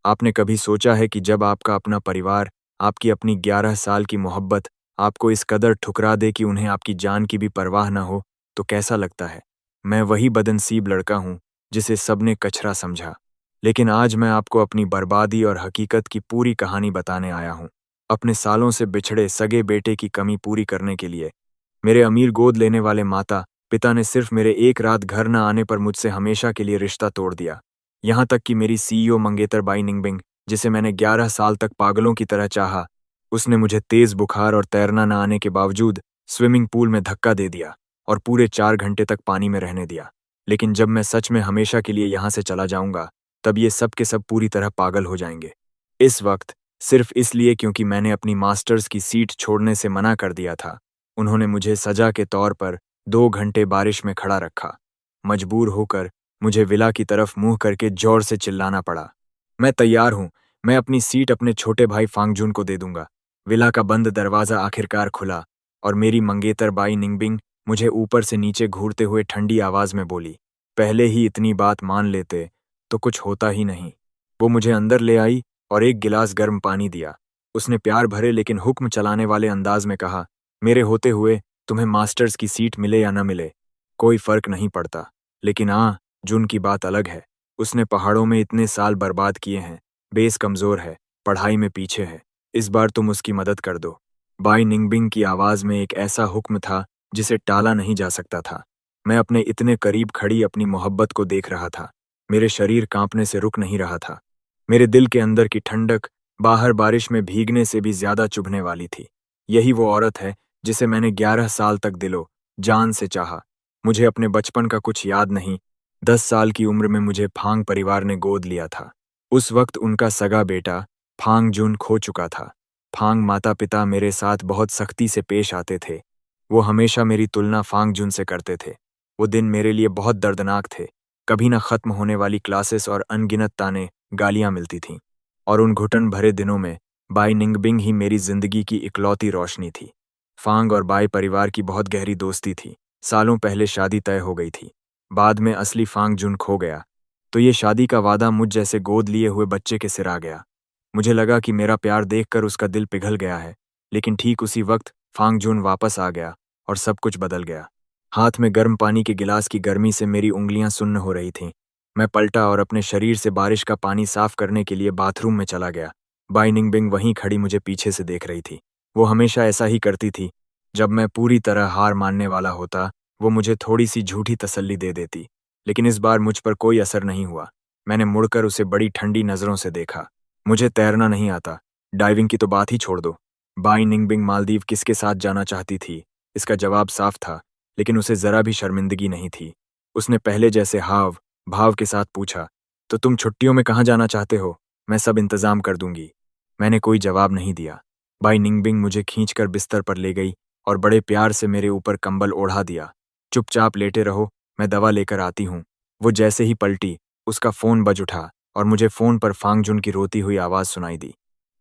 आपने कभी सोचा है कि जब आपका अपना परिवार, आपकी अपनी 11 साल की मोहब्बत आपको इस कदर ठुकरा दे कि उन्हें आपकी जान की भी परवाह ना हो, तो कैसा लगता है? मैं वही बदनसीब लड़का हूँ, जिसे सबने कचरा समझा। लेकिन आज मैं आपको अपनी बर्बादी और हकीकत की पूरी कहानी बताने आया हूँ। अपने सालों से बिछड़े सगे बेटे की कमी पूरी करने के लिए। मेरे अमीर गोद लेने वाले माता पिता ने सिर्फ मेरे एक रात घर न आने पर मुझसे हमेशा के लिए रिश्ता तोड़ दिया। यहाँ तक कि मेरी सीईओ मंगेतर बाई निंगबिंग, जिसे मैंने 11 साल तक पागलों की तरह चाहा, उसने मुझे तेज बुखार और तैरना न आने के बावजूद स्विमिंग पूल में धक्का दे दिया और पूरे 4 घंटे तक पानी में रहने दिया। लेकिन जब मैं सच में हमेशा के लिए यहाँ से चला जाऊंगा, तब ये सब के सब पूरी तरह पागल हो जाएंगे। इस वक्त सिर्फ इसलिए क्योंकि मैंने अपनी मास्टर्स की सीट छोड़ने से मना कर दिया था, उन्होंने मुझे सजा के तौर पर 2 घंटे बारिश में खड़ा रखा। मजबूर होकर मुझे विला की तरफ मुंह करके जोर से चिल्लाना पड़ा, मैं तैयार हूं, मैं अपनी सीट अपने छोटे भाई फांगजून को दे दूंगा। विला का बंद दरवाजा आखिरकार खुला और मेरी मंगेतर बाई निंगबिंग मुझे ऊपर से नीचे घूरते हुए ठंडी आवाज में बोली, पहले ही इतनी बात मान लेते तो कुछ होता ही नहीं। वो मुझे अंदर ले आई और एक गिलास गर्म पानी दिया। उसने प्यार भरे लेकिन हुक्म चलाने वाले अंदाज में कहा, मेरे होते हुए तुम्हें मास्टर्स की सीट मिले या न मिले, कोई फर्क नहीं पड़ता। लेकिन जून की बात अलग है। उसने पहाड़ों में इतने साल बर्बाद किए हैं, बेस कमजोर है, पढ़ाई में पीछे है, इस बार तुम उसकी मदद कर दो। बाई निंगबिंग की आवाज में एक ऐसा हुक्म था जिसे टाला नहीं जा सकता था। मैं अपने इतने करीब खड़ी अपनी मोहब्बत को देख रहा था। मेरे शरीर कांपने से रुक नहीं रहा था। मेरे दिल के अंदर की ठंडक बाहर बारिश में भीगने से भी ज्यादा चुभने वाली थी। यही वो औरत है जिसे मैंने 11 साल तक दिलो जान से चाहा। मुझे अपने बचपन का कुछ याद नहीं। 10 साल की उम्र में मुझे फांग परिवार ने गोद लिया था। उस वक्त उनका सगा बेटा फांग जुन खो चुका था। फांग माता पिता मेरे साथ बहुत सख्ती से पेश आते थे। वो हमेशा मेरी तुलना फांग जुन से करते थे। वो दिन मेरे लिए बहुत दर्दनाक थे। कभी न खत्म होने वाली क्लासेस और अनगिनत ताने गालियां मिलती थीं। और उन घुटन भरे दिनों में बाई निंगबिंग ही मेरी जिंदगी की इकलौती रोशनी थी। फांग और बाई परिवार की बहुत गहरी दोस्ती थी। सालों पहले शादी तय हो गई थी। बाद में असली फांग जुन खो गया, तो ये शादी का वादा मुझ जैसे गोद लिए हुए बच्चे के सिर आ गया। मुझे लगा कि मेरा प्यार देखकर उसका दिल पिघल गया है, लेकिन ठीक उसी वक्त फांग जुन वापस आ गया और सब कुछ बदल गया। हाथ में गर्म पानी के गिलास की गर्मी से मेरी उंगलियां सुन्न हो रही थीं। मैं पलटा और अपने शरीर से बारिश का पानी साफ करने के लिए बाथरूम में चला गया। बाई निंगबिंग वहीं खड़ी मुझे पीछे से देख रही थी। वो हमेशा ऐसा ही करती थी। जब मैं पूरी तरह हार मानने वाला होता, वो मुझे थोड़ी सी झूठी तसल्ली दे देती। लेकिन इस बार मुझ पर कोई असर नहीं हुआ। मैंने मुड़कर उसे बड़ी ठंडी नजरों से देखा। मुझे तैरना नहीं आता, डाइविंग की तो बात ही छोड़ दो। बाई निंगबिंग मालदीव किसके साथ जाना चाहती थी, इसका जवाब साफ था, लेकिन उसे जरा भी शर्मिंदगी नहीं थी। उसने पहले जैसे हाव भाव के साथ पूछा, तो तुम छुट्टियों में कहाँ जाना चाहते हो? मैं सब इंतजाम कर दूंगी। मैंने कोई जवाब नहीं दिया। बाई निंगबिंग मुझे खींचकर बिस्तर पर ले गई और बड़े प्यार से मेरे ऊपर कंबल ओढ़ा दिया। चुपचाप लेटे रहो, मैं दवा लेकर आती हूँ। वो जैसे ही पलटी, उसका फोन बज उठा और मुझे फोन पर फांगजुन की रोती हुई आवाज सुनाई दी।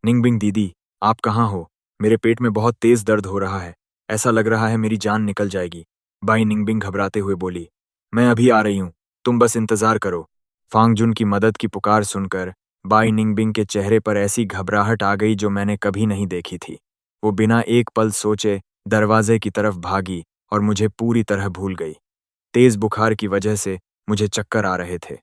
निंगबिंग दीदी, आप कहाँ हो? मेरे पेट में बहुत तेज दर्द हो रहा है। ऐसा लग रहा है मेरी जान निकल जाएगी। बाई निंगबिंग घबराते हुए बोली, मैं अभी आ रही हूँ, तुम बस इंतजार करो। फांगजुन की मदद की पुकार सुनकर बाई निंगबिंग के चेहरे पर ऐसी घबराहट आ गई जो मैंने कभी नहीं देखी थी। वो बिना एक पल सोचे दरवाजे की तरफ भागी और मुझे पूरी तरह भूल गई। तेज बुखार की वजह से मुझे चक्कर आ रहे थे।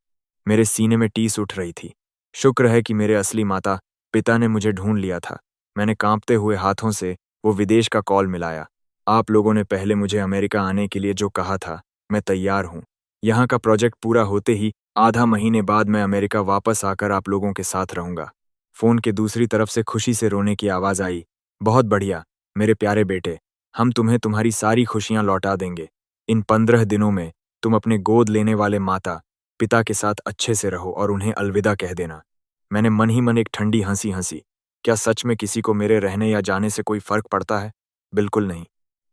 मेरे सीने में टीस उठ रही थी। शुक्र है कि मेरे असली माता पिता ने मुझे ढूंढ लिया था। मैंने कांपते हुए हाथों से वो विदेश का कॉल मिलाया। आप लोगों ने पहले मुझे अमेरिका आने के लिए जो कहा था, मैं तैयार हूँ। यहाँ का प्रोजेक्ट पूरा होते ही आधा महीने बाद मैं अमेरिका वापस आकर आप लोगों के साथ रहूंगा। फोन के दूसरी तरफ से खुशी से रोने की आवाज आई, बहुत बढ़िया मेरे प्यारे बेटे, हम तुम्हें तुम्हारी सारी खुशियां लौटा देंगे। इन 15 दिनों में तुम अपने गोद लेने वाले माता पिता के साथ अच्छे से रहो और उन्हें अलविदा कह देना। मैंने मन ही मन एक ठंडी हंसी हंसी। क्या सच में किसी को मेरे रहने या जाने से कोई फर्क पड़ता है? बिल्कुल नहीं।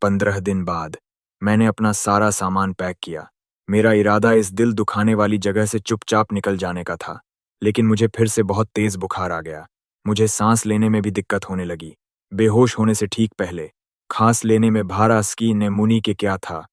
15 दिन बाद मैंने अपना सारा सामान पैक किया। मेरा इरादा इस दिल दुखाने वाली जगह से चुपचाप निकल जाने का था, लेकिन मुझे फिर से बहुत तेज बुखार आ गया। मुझे सांस लेने में भी दिक्कत होने लगी। बेहोश होने से ठीक पहले सांस लेने में भारा स्की नेमोनी के क्या था।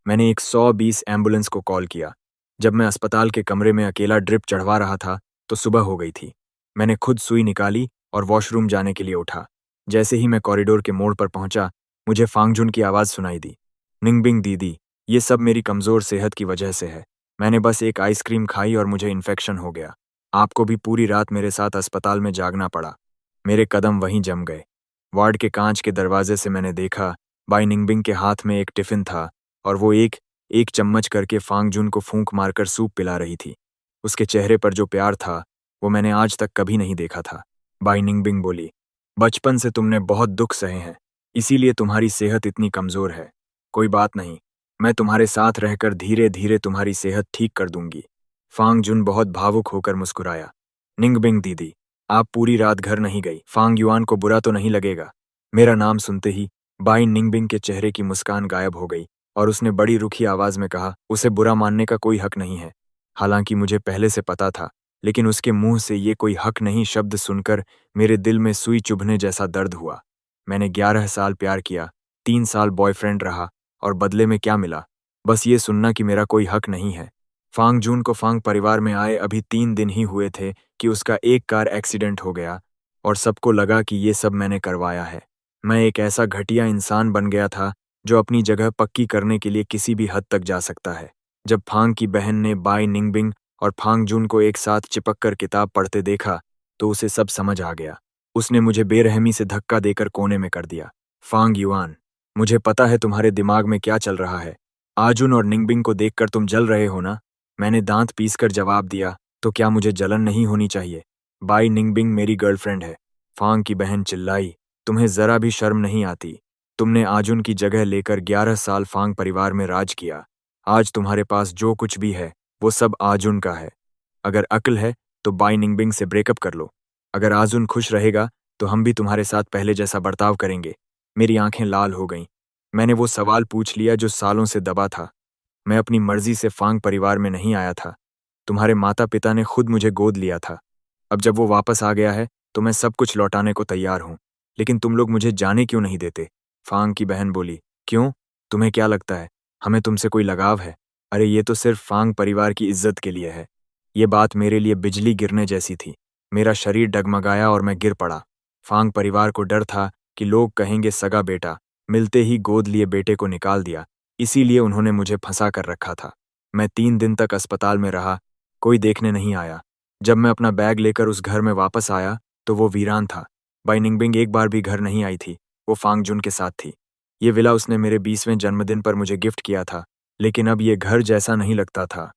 मैंने एक 120 एम्बुलेंस को कॉल किया। जब मैं अस्पताल के कमरे में अकेला ड्रिप चढ़वा रहा था, तो सुबह हो गई थी। मैंने खुद सुई निकाली और वॉशरूम जाने के लिए उठा। जैसे ही मैं कॉरिडोर के मोड़ पर पहुंचा, मुझे फांगजुन की आवाज़ सुनाई दी। निंगबिंग दीदी, ये सब मेरी कमज़ोर सेहत की वजह से है। मैंने बस एक आइसक्रीम खाई और मुझे इन्फेक्शन हो गया। आपको भी पूरी रात मेरे साथ अस्पताल में जागना पड़ा। मेरे कदम वहीं जम गए। वार्ड के कांच के दरवाजे से मैंने देखा, बाई निंगबिंग के हाथ में एक टिफ़िन था और वो एक एक चम्मच करके फांगजुन को फूंक मारकर सूप पिला रही थी। उसके चेहरे पर जो प्यार था, वो मैंने आज तक कभी नहीं देखा था। बाई निंगबिंग बोली, बचपन से तुमने बहुत दुख सहे हैं, इसीलिए तुम्हारी सेहत इतनी कमज़ोर है। कोई बात नहीं, मैं तुम्हारे साथ रहकर धीरे धीरे तुम्हारी सेहत ठीक कर दूंगी। फांग जुन बहुत भावुक होकर मुस्कुराया। निंगबिंग दीदी, आप पूरी रात घर नहीं गई। फांग युआन को बुरा तो नहीं लगेगा? मेरा नाम सुनते ही बाई निंगबिंग के चेहरे की मुस्कान गायब हो गई और उसने बड़ी रुखी आवाज में कहा, उसे बुरा मानने का कोई हक नहीं है। हालांकि मुझे पहले से पता था, लेकिन उसके मुंह से ये कोई हक नहीं शब्द सुनकर मेरे दिल में सुई चुभने जैसा दर्द हुआ। मैंने 11 साल प्यार किया, 3 साल बॉयफ्रेंड रहा और बदले में क्या मिला? बस ये सुनना कि मेरा कोई हक नहीं है। फांग जून को फांग परिवार में आए अभी 3 दिन ही हुए थे कि उसका एक कार एक्सीडेंट हो गया और सबको लगा कि ये सब मैंने करवाया है। मैं एक ऐसा घटिया इंसान बन गया था जो अपनी जगह पक्की करने के लिए किसी भी हद तक जा सकता है। जब फांग की बहन ने बाई निंगबिंग और फांग जून को एक साथ चिपक कर किताब पढ़ते देखा तो उसे सब समझ आ गया। उसने मुझे बेरहमी से धक्का देकर कोने में कर दिया। फांग युआन, मुझे पता है तुम्हारे दिमाग में क्या चल रहा है। आजुन और निंगबिंग को देखकर तुम जल रहे हो ना? मैंने दांत पीसकर जवाब दिया, तो क्या मुझे जलन नहीं होनी चाहिए? बाई निंगबिंग मेरी गर्लफ्रेंड है। फांग की बहन चिल्लाई, तुम्हें जरा भी शर्म नहीं आती? तुमने आजुन की जगह लेकर 11 साल फांग परिवार में राज किया। आज तुम्हारे पास जो कुछ भी है वो सब आजुन का है। अगर अक्ल है तो बाई निंगबिंग से ब्रेकअप कर लो। अगर आजुन खुश रहेगा तो हम भी तुम्हारे साथ पहले जैसा बर्ताव करेंगे। मेरी आंखें लाल हो गईं। मैंने वो सवाल पूछ लिया जो सालों से दबा था। मैं अपनी मर्जी से फांग परिवार में नहीं आया था। तुम्हारे माता पिता ने खुद मुझे गोद लिया था। अब जब वो वापस आ गया है तो मैं सब कुछ लौटाने को तैयार हूँ। लेकिन तुम लोग मुझे जाने क्यों नहीं देते? फांग की बहन बोली, क्यों? तुम्हें क्या लगता है हमें तुमसे कोई लगाव है? अरे ये तो सिर्फ फांग परिवार की इज्जत के लिए है। ये बात मेरे लिए बिजली गिरने जैसी थी। मेरा शरीर डगमगाया और मैं गिर पड़ा। फांग परिवार को डर था कि लोग कहेंगे सगा बेटा, मिलते ही गोद लिए बेटे को निकाल दिया, इसीलिए उन्होंने मुझे फंसा कर रखा था। मैं 3 दिन तक अस्पताल में रहा, कोई देखने नहीं आया। जब मैं अपना बैग लेकर उस घर में वापस आया तो वो वीरान था। बाई निंगबिंग एक बार भी घर नहीं आई थी, वो फांग जुन के साथ थी। ये विला उसने मेरे 20वें जन्मदिन पर मुझे गिफ्ट किया था, लेकिन अब ये घर जैसा नहीं लगता था।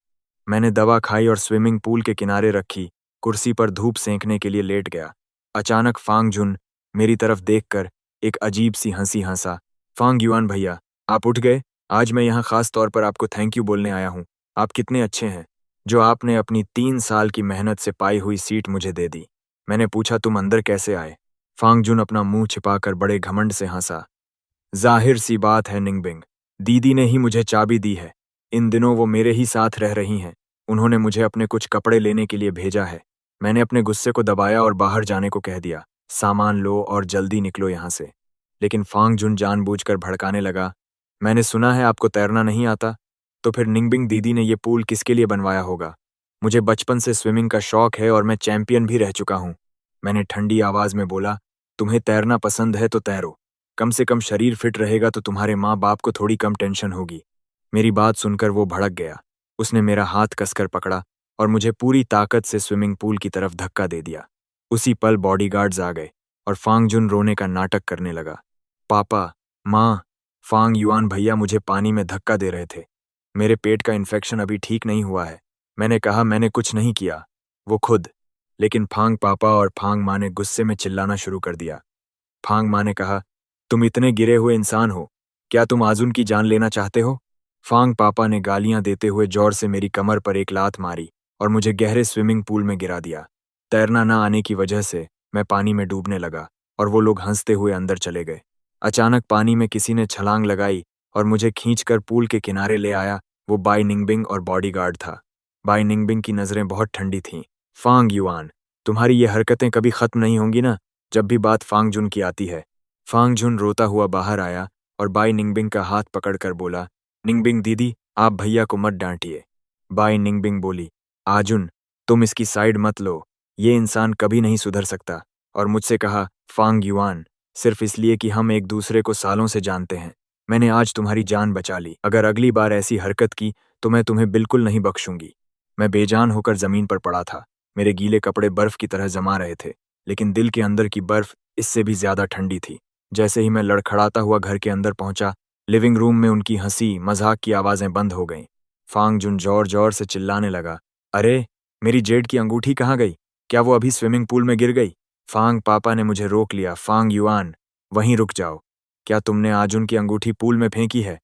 मैंने दवा खाई और स्विमिंग पूल के किनारे रखी कुर्सी पर धूप सेंकने के लिए लेट गया। अचानक फांग जुन मेरी तरफ देखकर एक अजीब सी हंसी हंसा। फांग युआन भैया, आप उठ गए? आज मैं यहाँ खास तौर पर आपको थैंक यू बोलने आया हूँ। आप कितने अच्छे हैं जो आपने अपनी 3 साल की मेहनत से पाई हुई सीट मुझे दे दी। मैंने पूछा, तुम अंदर कैसे आए? फांग जुन अपना मुंह छिपाकर बड़े घमंड से हंसा। जाहिर सी बात है निंगबिंग, दीदी ने ही मुझे चाबी दी है। इन दिनों वो मेरे ही साथ रह रही हैं। उन्होंने मुझे अपने कुछ कपड़े लेने के लिए भेजा है। मैंने अपने गुस्से को दबाया और बाहर जाने को कह दिया, सामान लो और जल्दी निकलो यहाँ से। लेकिन फांग जुन जानबूझकर भड़काने लगा, मैंने सुना है आपको तैरना नहीं आता, तो फिर निंगबिंग दीदी ने ये पूल किसके लिए बनवाया होगा? मुझे बचपन से स्विमिंग का शौक है और मैं चैंपियन भी रह चुका हूँ। मैंने ठंडी आवाज में बोला, तुम्हें तैरना पसंद है तो तैरो। कम से कम शरीर फिट रहेगा तो तुम्हारे माँ बाप को थोड़ी कम टेंशन होगी। मेरी बात सुनकर वो भड़क गया। उसने मेरा हाथ कसकर पकड़ा और मुझे पूरी ताकत से स्विमिंग पूल की तरफ धक्का दे दिया। उसी पल बॉडीगार्ड्स आ गए और फांग जुन रोने का नाटक करने लगा। पापा, माँ, फांग युआन भैया मुझे पानी में धक्का दे रहे थे। मेरे पेट का इन्फेक्शन अभी ठीक नहीं हुआ है। मैंने कहा मैंने कुछ नहीं किया, वो खुद। लेकिन फांग पापा और फांग माँ ने गुस्से में चिल्लाना शुरू कर दिया। फांग माँ ने कहा, तुम इतने गिरे हुए इंसान हो, क्या तुम आजुन की जान लेना चाहते हो? फांग पापा ने गालियां देते हुए जोर से मेरी कमर पर एक लात मारी और मुझे गहरे स्विमिंग पूल में गिरा दिया। तैरना ना आने की वजह से मैं पानी में डूबने लगा और वो लोग हंसते हुए अंदर चले गए। अचानक पानी में किसी ने छलांग लगाई और मुझे खींचकर पूल के किनारे ले आया। वो बाई निंगबिंग और बॉडीगार्ड था। बाई निंगबिंग की नजरें बहुत ठंडी थीं। फांग युआन, तुम्हारी ये हरकतें कभी खत्म नहीं होंगी ना? जब भी बात फांग जुन की आती है। फांग जुन रोता हुआ बाहर आया और बाई निंगबिंग का हाथ पकड़कर बोला, निंगबिंग दीदी, आप भैया को मत डांटिए। बाई निंगबिंग बोली, आजुन, तुम इसकी साइड मत लो। ये इंसान कभी नहीं सुधर सकता। और मुझसे कहा, फांग युआन, सिर्फ इसलिए कि हम एक दूसरे को सालों से जानते हैं। मैंने आज तुम्हारी जान बचा ली। अगर अगली बार ऐसी हरकत की तो मैं तुम्हें बिल्कुल नहीं बख्शूंगी। मैं बेजान होकर जमीन पर पड़ा था। मेरे गीले कपड़े बर्फ की तरह जमा रहे थे, लेकिन दिल के अंदर की बर्फ इससे भी ज्यादा ठंडी थी। जैसे ही मैं लड़खड़ाता हुआ घर के अंदर पहुंचा, लिविंग रूम में उनकी हंसी मजाक की आवाजें बंद हो गईं। फांग जुन जोर जोर से चिल्लाने लगा, अरे, मेरी जेड की अंगूठी कहाँ गई? क्या वो अभी स्विमिंग पूल में गिर गई? फांग पापा ने मुझे रोक लिया। फांग युआन, वहीं रुक जाओ। क्या तुमने आज उनकी अंगूठी पूल में फेंकी है?